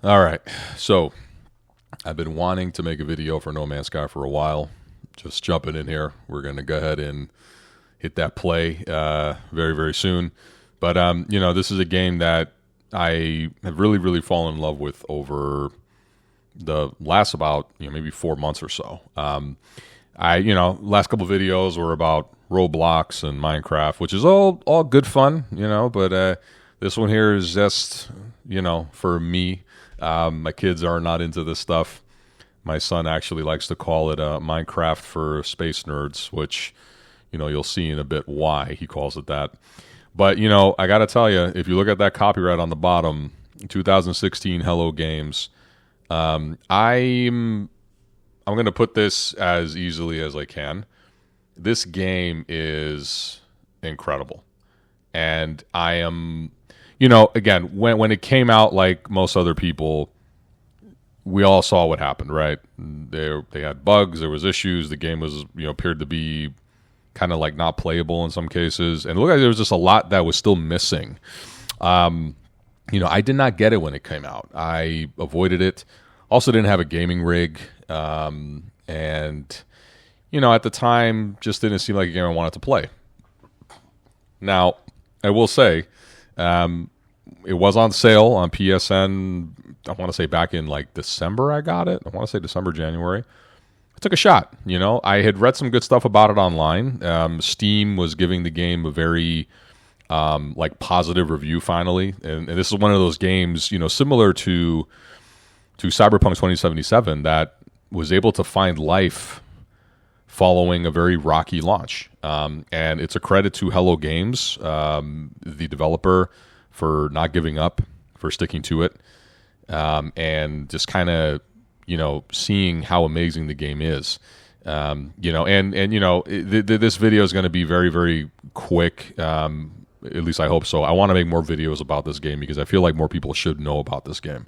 All right. So I've been wanting to make a video for No Man's Sky for a while. Just jumping in here. We're going to go ahead and hit that play very, very soon. But, this is a game that I have really, really fallen in love with over the last about, maybe 4 months or so. Last couple videos were about Roblox and Minecraft, which is all good fun, but this one here is just, for me. My kids are not into this stuff. My son actually likes to call it Minecraft for space nerds, which, you'll see in a bit why he calls it that. But, I got to tell you, if you look at that copyright on the bottom, 2016 Hello Games, I'm going to put this as easily as I can. This game is incredible. And I am... again, when it came out, like most other people, we all saw what happened, right? They had bugs, there was issues, the game was, appeared to be kind of like not playable in some cases, and it looked like there was just a lot that was still missing. I did not get it when it came out. I avoided it. Also didn't have a gaming rig, and at the time, just didn't seem like a game I wanted to play. Now, I will say, it was on sale on PSN. I want to say back in like December I got it. I want to say December, January. I took a shot. I had read some good stuff about it online. Steam was giving the game a very positive review finally, and this is one of those games similar to Cyberpunk 2077 that was able to find life following a very rocky launch. And it's a credit to Hello Games, the developer, for not giving up, for sticking to it, and just kind of, seeing how amazing the game is. This video is going to be very, very quick. At least I hope so. I want to make more videos about this game because I feel like more people should know about this game.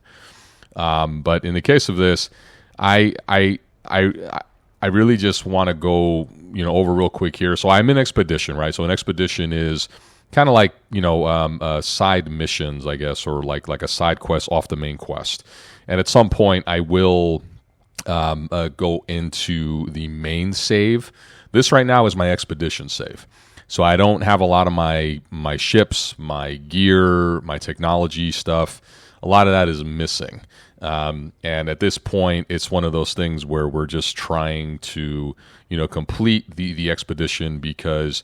But in the case of this, I really just want to go, over real quick here. So I'm in Expedition, right? So an Expedition is kind of like, side missions, I guess, or like a side quest off the main quest. And at some point, I will go into the main save. This right now is my Expedition save. So I don't have a lot of my ships, my gear, my technology stuff. A lot of that is missing. And at this point, it's one of those things where we're just trying to, complete the expedition because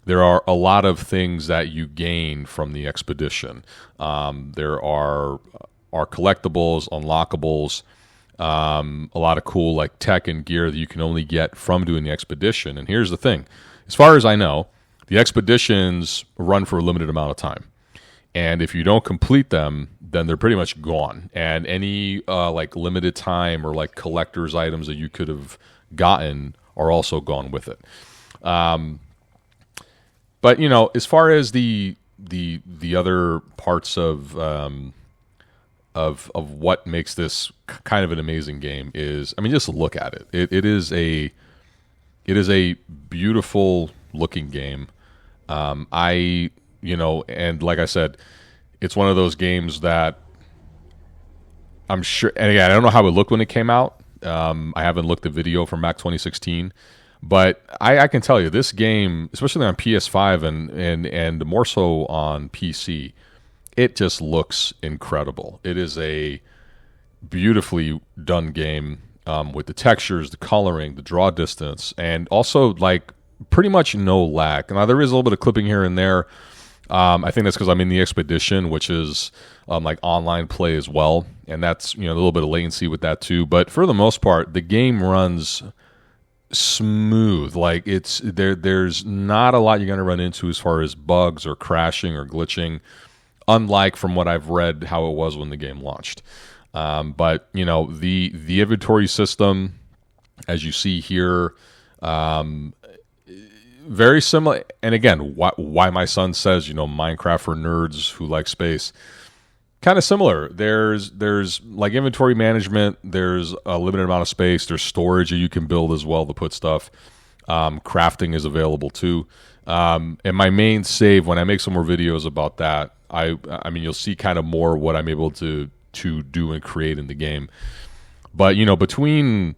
there are a lot of things that you gain from the expedition. There are collectibles, unlockables, a lot of cool like tech and gear that you can only get from doing the expedition. And here's the thing. As far as I know, the expeditions run for a limited amount of time. And if you don't complete them, then they're pretty much gone. And any limited time or like collector's items that you could have gotten are also gone with it. But as far as the other parts of what makes this kind of an amazing game is, just look at it. It is a beautiful looking game. And like I said, it's one of those games that I'm sure, and again, I don't know how it looked when it came out. I haven't looked at video from back 2016, but I can tell you this game, especially on PS5 and more so on PC, it just looks incredible. It is a beautifully done game with the textures, the coloring, the draw distance, and also like pretty much no lag. Now there is a little bit of clipping here and there. I think that's because I'm in the Expedition, which is like online play as well, and that's a little bit of latency with that too. But for the most part, the game runs smooth. Like there's not a lot you're going to run into as far as bugs or crashing or glitching, unlike from what I've read how it was when the game launched. But the inventory system, as you see here, very similar. And again, why my son says, Minecraft for nerds who like space, kind of similar. There's like inventory management. There's a limited amount of space. There's storage that you can build as well to put stuff. Crafting is available too. And my main save, when I make some more videos about that, I mean, you'll see kind of more what I'm able to to do and create in the game. But, you know, between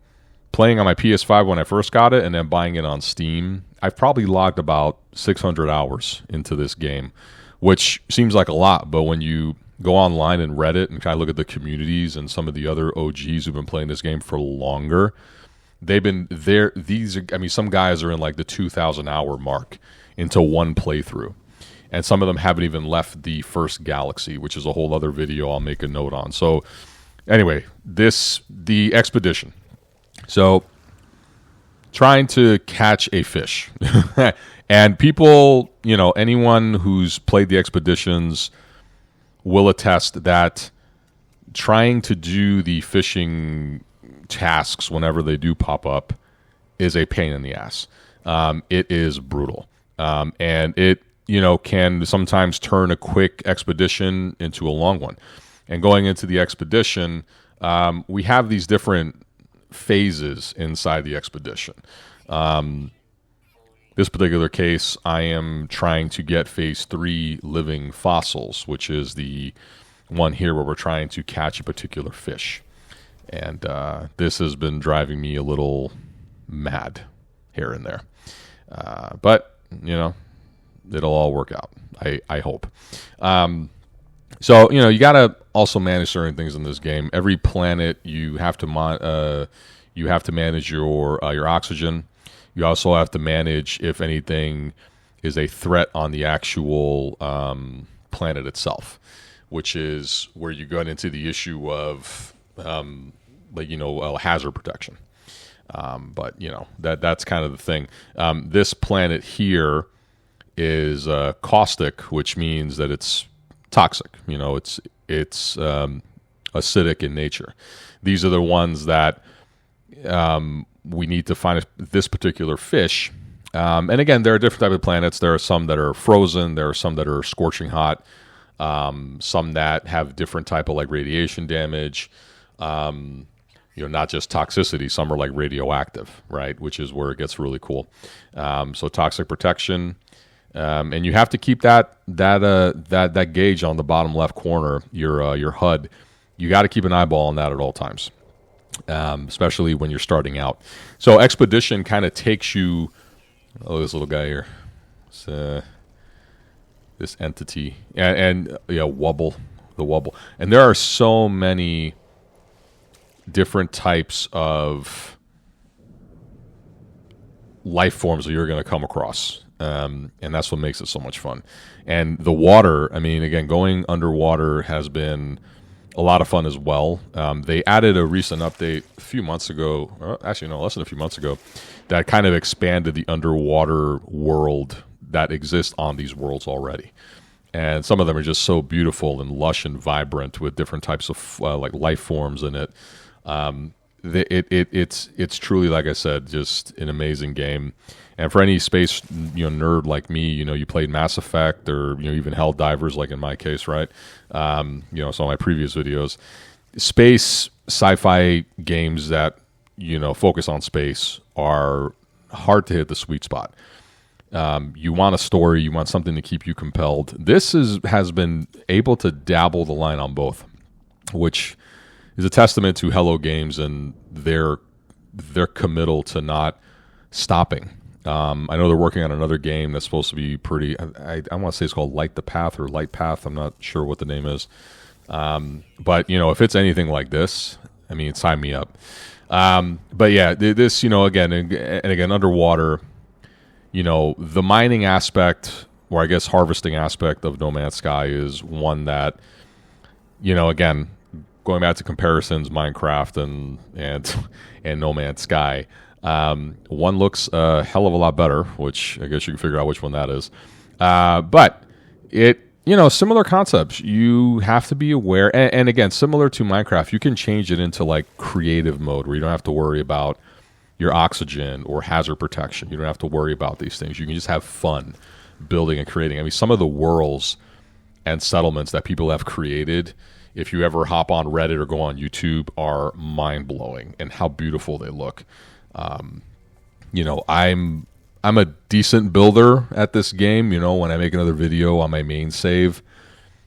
playing on my PS5 when I first got it and then buying it on Steam, I've probably logged about 600 hours into this game, which seems like a lot. But when you go online and Reddit and kind of look at the communities and some of the other OGs who've been playing this game for longer, they've been there. These are, I mean, some guys are in like the 2,000 hour mark into one playthrough. And some of them haven't even left the first galaxy, which is a whole other video I'll make a note on. So anyway, the expedition. So trying to catch a fish. And people, you know, anyone who's played the expeditions will attest that trying to do the fishing tasks whenever they do pop up is a pain in the ass. It is brutal. And it, you know, can sometimes turn a quick expedition into a long one. And going into the expedition, we have these different phases inside the expedition. This particular case, I am trying to get phase 3 living fossils, which is the one here where we're trying to catch a particular fish. And this has been driving me a little mad here and there. But, you know, it'll all work out, I hope. So, you know, you got to also manage certain things in this game. Every planet, you have to manage your oxygen. You also have to manage if anything is a threat on the actual planet itself, which is where you get into the issue of, like, you know, hazard protection. But, you know, that's kind of the thing. This planet here is caustic, which means that it's toxic. You know, it's acidic in nature. These are the ones that we need to find this particular fish. And again, there are different types of planets. There are some that are frozen. There are some that are scorching hot. Some that have different type of like radiation damage. You know, not just toxicity. Some are like radioactive, right? Which is where it gets really cool. So toxic protection. And you have to keep that gauge on the bottom left corner, your HUD. You got to keep an eyeball on that at all times, especially when you're starting out. So expedition kind of takes you. Oh, this little guy here, this entity, and yeah, the wubble, and there are so many different types of life forms that you're going to come across. And that's what makes it so much fun. And the water, I mean, again, going underwater has been a lot of fun as well. They added a recent update a few months ago, actually no, less than a few months ago, that kind of expanded the underwater world that exists on these worlds already. And some of them are just so beautiful and lush and vibrant with different types of like life forms in it. It's truly, like I said, just an amazing game. And for any space, you know, nerd like me, you know, you played Mass Effect or, you know, even Hell Divers, like in my case, right? You know, some of my previous videos, space sci-fi games that, you know, focus on space are hard to hit the sweet spot. You want a story, you want something to keep you compelled. This has been able to dabble the line on both, which is a testament to Hello Games and their committal to not stopping. I know they're working on another game that's supposed to be pretty. I want to say it's called Light the Path or Light Path. I'm not sure what the name is. But you know, if it's anything like this, I mean, sign me up. But yeah, this, you know, again and again, underwater, you know, the mining aspect, or I guess harvesting aspect of No Man's Sky is one that, you know, again, going back to comparisons, Minecraft and No Man's Sky. One looks a hell of a lot better, which I guess you can figure out which one that is. But it, you know, similar concepts. You have to be aware, and again, similar to Minecraft, you can change it into like creative mode where you don't have to worry about your oxygen or hazard protection. You don't have to worry about these things. You can just have fun building and creating. I mean, some of the worlds and settlements that people have created, if you ever hop on Reddit or go on YouTube, are mind-blowing and how beautiful they look. You know, I'm a decent builder at this game. You know, when I make another video on my main save,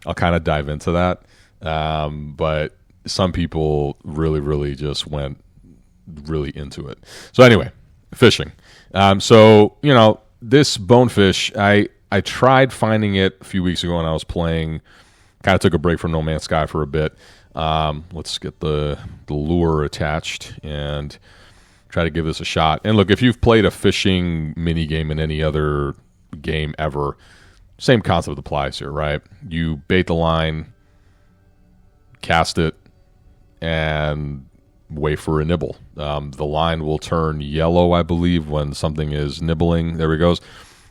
I'll kind of dive into that. But some people really just went really into it. So anyway, fishing. So this bonefish, I tried finding it a few weeks ago when I was playing. Kind of took a break from No Man's Sky for a bit. Let's get the lure attached and try to give this a shot. And look, if you've played a fishing mini game in any other game ever, same concept applies here, right? You bait the line, cast it, and wait for a nibble. The line will turn yellow, I believe, when something is nibbling. There it goes.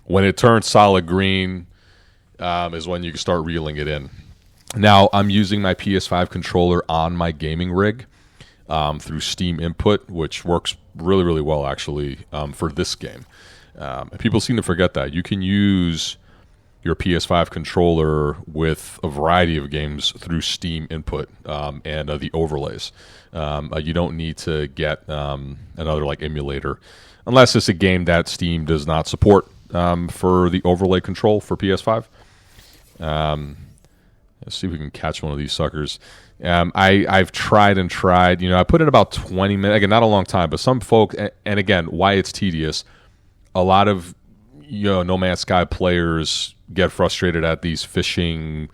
When it turns solid green is when you can start reeling it in. Now, I'm using my PS5 controller on my gaming rig through Steam Input, which works really well, actually, for this game. People seem to forget that. You can use your PS5 controller with a variety of games through Steam Input and the overlays. You don't need to get another emulator unless it's a game that Steam does not support for the overlay control for PS5. Let's see if we can catch one of these suckers. I've tried and tried. I put in about 20 minutes. Again, not a long time, but some folk, and again, why it's tedious, a lot of No Man's Sky players get frustrated at these fishing,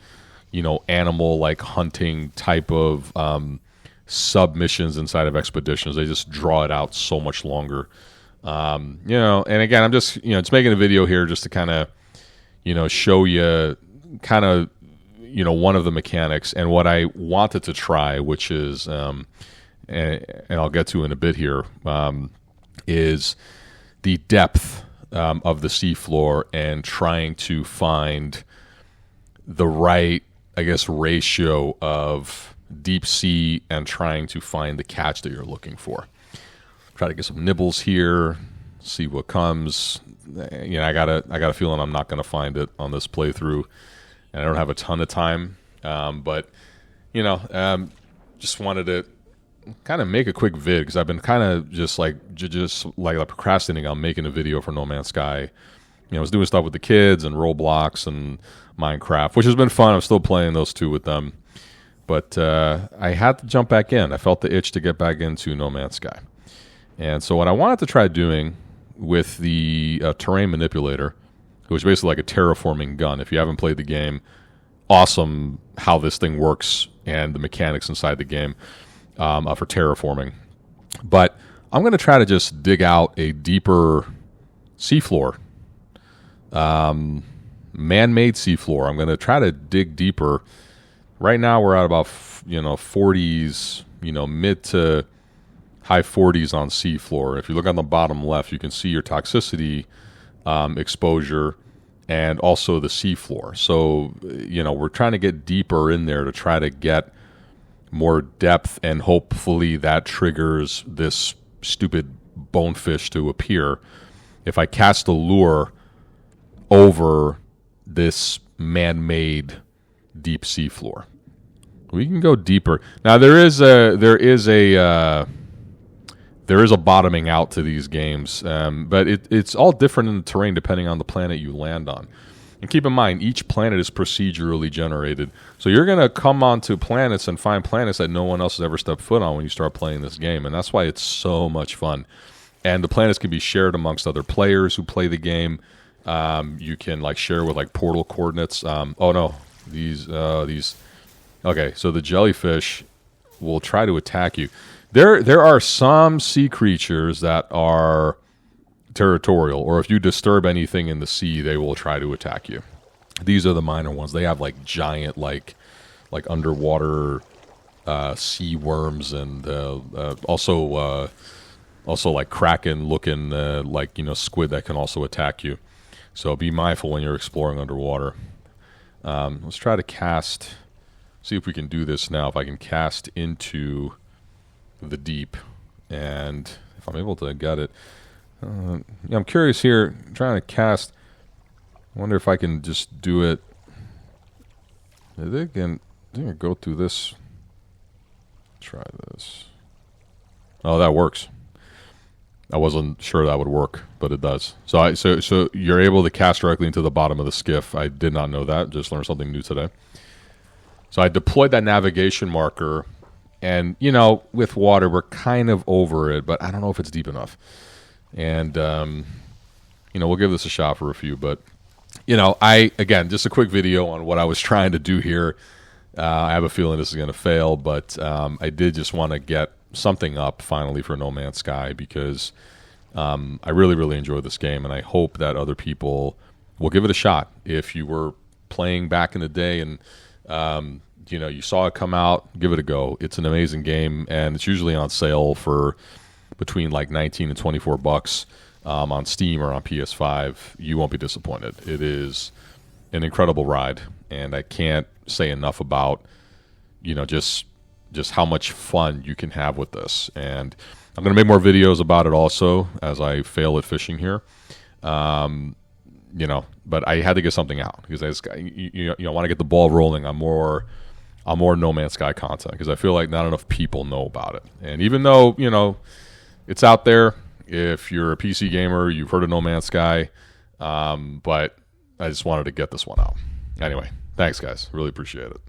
animal hunting type of submissions inside of expeditions. They just draw it out so much longer. And again, I'm just just making a video here just to kind of show you kind of one of the mechanics and what I wanted to try, which is and I'll get to in a bit here, is the depth of the seafloor and trying to find the right, I guess, ratio of deep sea and trying to find the catch that you're looking for. Try to get some nibbles here, see what comes. I got a feeling I'm not going to find it on this playthrough, and I don't have a ton of time. But just wanted to kind of make a quick vid because I've been kind of just procrastinating on making a video for No Man's Sky. I was doing stuff with the kids and Roblox and Minecraft, which has been fun. I'm still playing those two with them. But I had to jump back in. I felt the itch to get back into No Man's Sky. And so what I wanted to try doing with the terrain manipulator, which is basically like a terraforming gun. If you haven't played the game, awesome how this thing works and the mechanics inside the game for terraforming. But I'm going to try to just dig out a deeper seafloor, man-made seafloor. I'm going to try to dig deeper. Right now we're at about 40s, mid to high 40s on seafloor. If you look on the bottom left, you can see your toxicity exposure and also the seafloor. So, we're trying to get deeper in there to try to get more depth, and hopefully that triggers this stupid bonefish to appear. If I cast a lure over this man-made deep seafloor, we can go deeper. Now there is a bottoming out to these games, but it's all different in the terrain depending on the planet you land on. And keep in mind, each planet is procedurally generated. So you're going to come onto planets and find planets that no one else has ever stepped foot on when you start playing this game. And that's why it's so much fun. And the planets can be shared amongst other players who play the game. You can share with portal coordinates. Oh no, these. Okay, so the jellyfish will try to attack you. There are some sea creatures that are territorial, or if you disturb anything in the sea, they will try to attack you. These are the minor ones. They have giant underwater sea worms, and also kraken looking squid that can also attack you. So be mindful when you're exploring underwater. Let's try to cast. See if we can do this now. If I can cast into the deep, and if I'm able to get it. I'm curious here, I'm trying to cast. I wonder if I can just do it. I think I go through this. Try this. Oh, that works. I wasn't sure that would work, but it does. So you're able to cast directly into the bottom of the skiff. I did not know that. Just learned something new today. So I deployed that navigation marker, And you know, with water, we're kind of over it, but I don't know if it's deep enough. And you know, we'll give this a shot for a few. But you know, again, just a quick video on what I was trying to do here. I have a feeling this is going to fail, but I did just want to get something up finally for No Man's Sky, because I really, really enjoy this game, and I hope that other people will give it a shot. If you were playing back in the day and you know, you saw it come out, give it a go. It's an amazing game, and it's usually on sale for between like 19 and 24 bucks on Steam or on PS5. You won't be disappointed. It is an incredible ride, and I can't say enough about, you know, just how much fun you can have with this. And I'm going to make more videos about it also as I fail at fishing here. You know, but I had to get something out because I want to get the ball rolling on more No Man's Sky content, because I feel like not enough people know about it. And even though, you know, it's out there, if you're a PC gamer, you've heard of No Man's Sky, but I just wanted to get this one out. Anyway, thanks guys, really appreciate it.